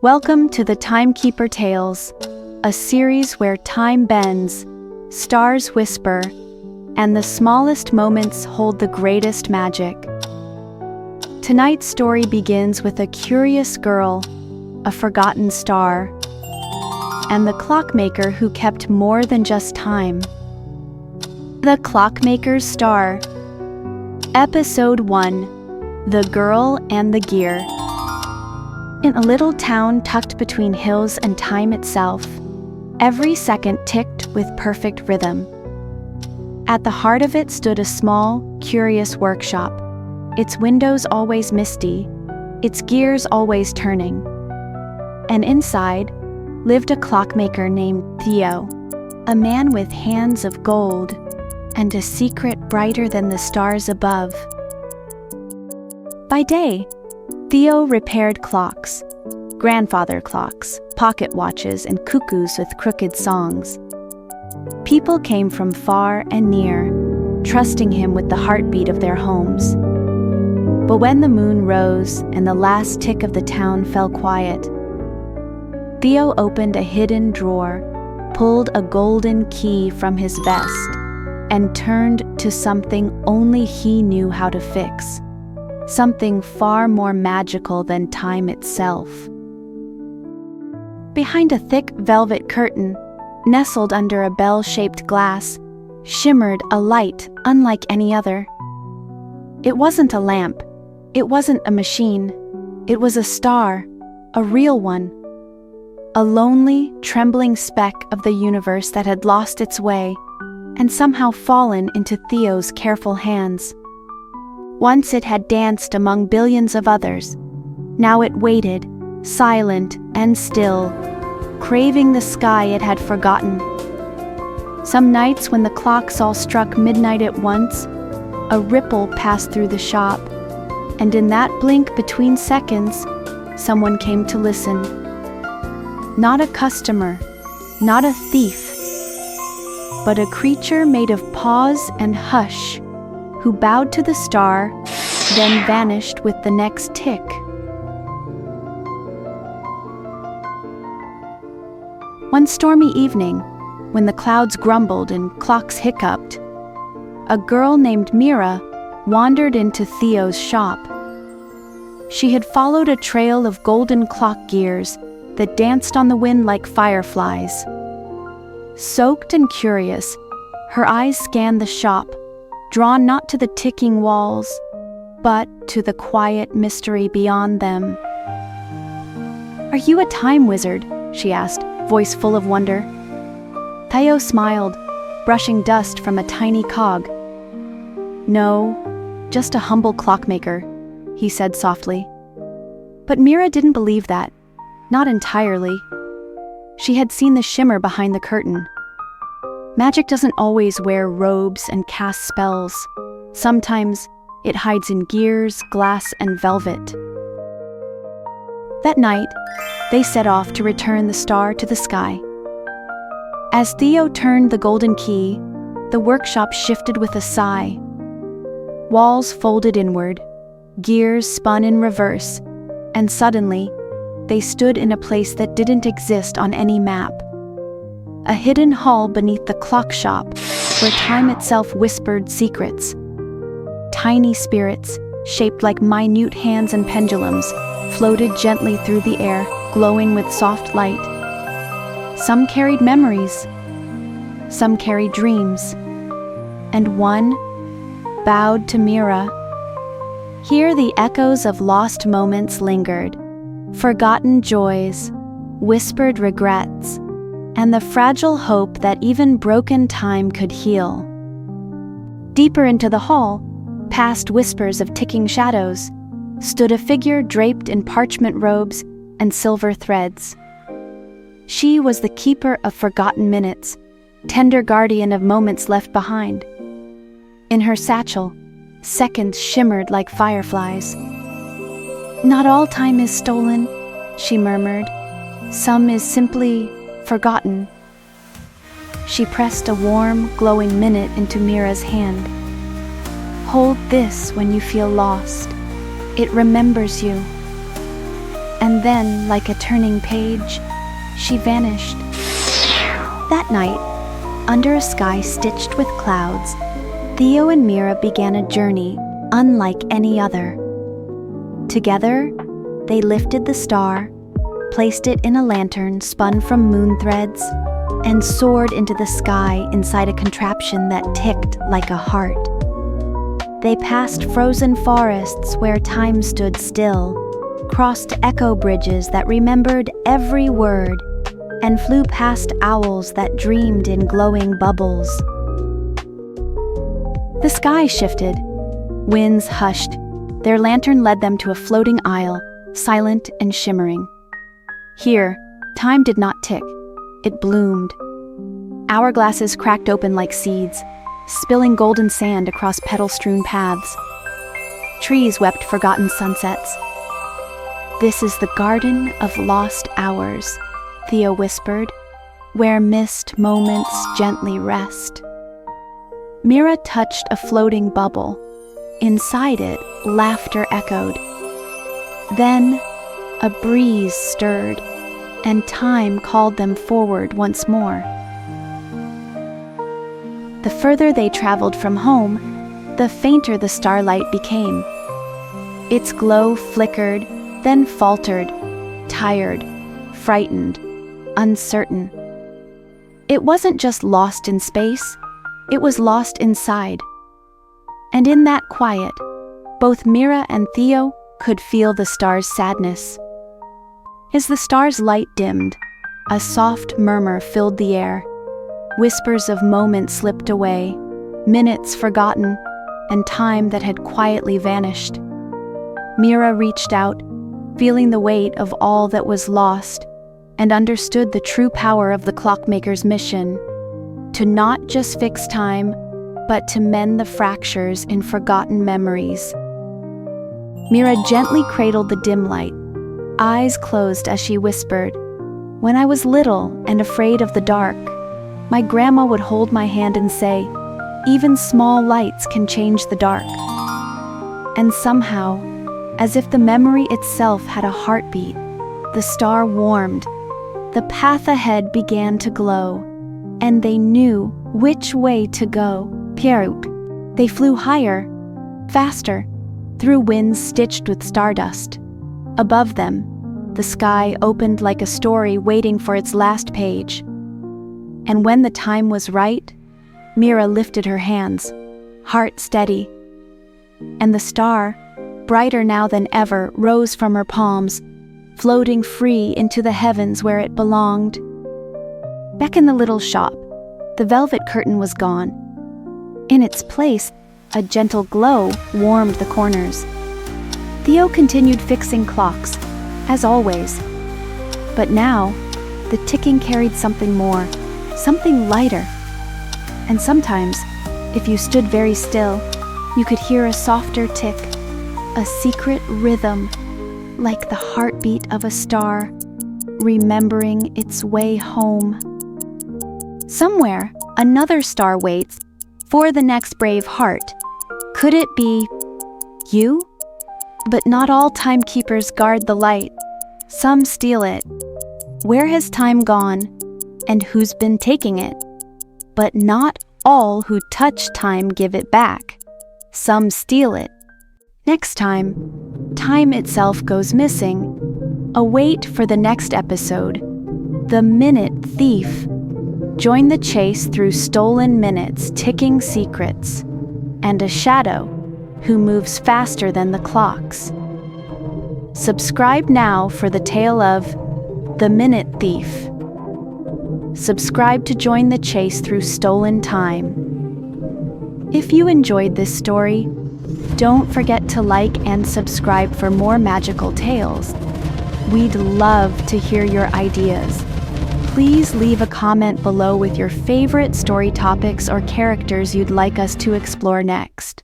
Welcome to the Timekeeper Tales, a series where time bends, stars whisper, and the smallest moments hold the greatest magic. Tonight's story begins with a curious girl, a forgotten star, and the clockmaker who kept more than just time. The Clockmaker's Star. Episode 1: The Girl and the Gear. In a little town tucked between hills and time itself, every second ticked with perfect rhythm. At the heart of it stood a small, curious workshop, its windows always misty, its gears always turning. And inside lived a clockmaker named Theo, a man with hands of gold and a secret brighter than the stars above. By day, Theo repaired clocks, grandfather clocks, pocket watches, and cuckoos with crooked songs. People came from far and near, trusting him with the heartbeat of their homes. But when the moon rose and the last tick of the town fell quiet, Theo opened a hidden drawer, pulled a golden key from his vest, and turned to something only he knew how to fix. Something far more magical than time itself. Behind a thick velvet curtain, nestled under a bell-shaped glass, shimmered a light unlike any other. It wasn't a lamp, it wasn't a machine, it was a star, a real one. A lonely, trembling speck of the universe that had lost its way and somehow fallen into Theo's careful hands. Once it had danced among billions of others. Now it waited, silent and still, craving the sky it had forgotten. Some nights when the clocks all struck midnight at once, a ripple passed through the shop, and in that blink between seconds, someone came to listen. Not a customer, not a thief, but a creature made of pause and hush, who bowed to the star, then vanished with the next tick. One stormy evening, when the clouds grumbled and clocks hiccuped, a girl named Mira wandered into Theo's shop. She had followed a trail of golden clock gears that danced on the wind like fireflies. Soaked and curious, her eyes scanned the shop, drawn not to the ticking walls, but to the quiet mystery beyond them. "Are you a time wizard?" she asked, voice full of wonder. Theo smiled, brushing dust from a tiny cog. "No, just a humble clockmaker," he said softly. But Mira didn't believe that, not entirely. She had seen the shimmer behind the curtain. Magic doesn't always wear robes and cast spells. Sometimes it hides in gears, glass, and velvet. That night, they set off to return the star to the sky. As Theo turned the golden key, the workshop shifted with a sigh. Walls folded inward, gears spun in reverse, and suddenly, they stood in a place that didn't exist on any map. A hidden hall beneath the clock shop, where time itself whispered secrets. Tiny spirits, shaped like minute hands and pendulums, floated gently through the air, glowing with soft light. Some carried memories, some carried dreams, and one bowed to Mira. Here the echoes of lost moments lingered, forgotten joys, whispered regrets, and the fragile hope that even broken time could heal. Deeper into the hall, past whispers of ticking shadows, stood a figure draped in parchment robes and silver threads. She was the keeper of forgotten minutes, tender guardian of moments left behind. In her satchel, seconds shimmered like fireflies. "Not all time is stolen," she murmured. "Some is simply forgotten." She pressed a warm, glowing minute into Mira's hand. "Hold this when you feel lost. It remembers you." And then, like a turning page, she vanished. That night, under a sky stitched with clouds, Theo and Mira began a journey unlike any other. Together, they lifted the star, placed it in a lantern spun from moon threads, and soared into the sky inside a contraption that ticked like a heart. They passed frozen forests where time stood still, crossed echo bridges that remembered every word, and flew past owls that dreamed in glowing bubbles. The sky shifted. Winds hushed. Their lantern led them to a floating isle, silent and shimmering. Here, time did not tick. It bloomed. Hourglasses cracked open like seeds, spilling golden sand across petal-strewn paths. Trees wept forgotten sunsets. "This is the garden of lost hours," Theo whispered, "where missed moments gently rest." Mira touched a floating bubble. Inside it, laughter echoed. Then, a breeze stirred, and time called them forward once more. The further they traveled from home, the fainter the starlight became. Its glow flickered, then faltered, tired, frightened, uncertain. It wasn't just lost in space, it was lost inside. And in that quiet, both Mira and Theo could feel the star's sadness. As the star's light dimmed, a soft murmur filled the air. Whispers of moments slipped away, minutes forgotten, and time that had quietly vanished. Mira reached out, feeling the weight of all that was lost, and understood the true power of the Clockmaker's mission, to not just fix time, but to mend the fractures in forgotten memories. Mira gently cradled the dim light, eyes closed as she whispered, "When I was little and afraid of the dark, my grandma would hold my hand and say, 'Even small lights can change the dark.' And somehow, as if the memory itself had a heartbeat, the star warmed. The path ahead began to glow, and they knew which way to go. Pierrot. They flew higher, faster, through winds stitched with stardust. Above them, the sky opened like a story waiting for its last page. And when the time was right, Mira lifted her hands, heart steady. And the star, brighter now than ever, rose from her palms, floating free into the heavens where it belonged. Back in the little shop, the velvet curtain was gone. In its place, a gentle glow warmed the corners. Theo continued fixing clocks, as always. But now, the ticking carried something more, something lighter. And sometimes, if you stood very still, you could hear a softer tick, a secret rhythm, like the heartbeat of a star, remembering its way home. Somewhere, another star waits for the next brave heart. Could it be you? But not all timekeepers guard the light. Some steal it. Where has time gone, and who's been taking it? But not all who touch time give it back. Some steal it. Next time, time itself goes missing. Await for the next episode, The Minute Thief. Join the chase through stolen minutes, ticking secrets, and a shadow who moves faster than the clocks. Subscribe now for the tale of The Minute Thief. Subscribe to join the chase through stolen time. If you enjoyed this story, don't forget to like and subscribe for more magical tales. We'd love to hear your ideas. Please leave a comment below with your favorite story topics or characters you'd like us to explore next.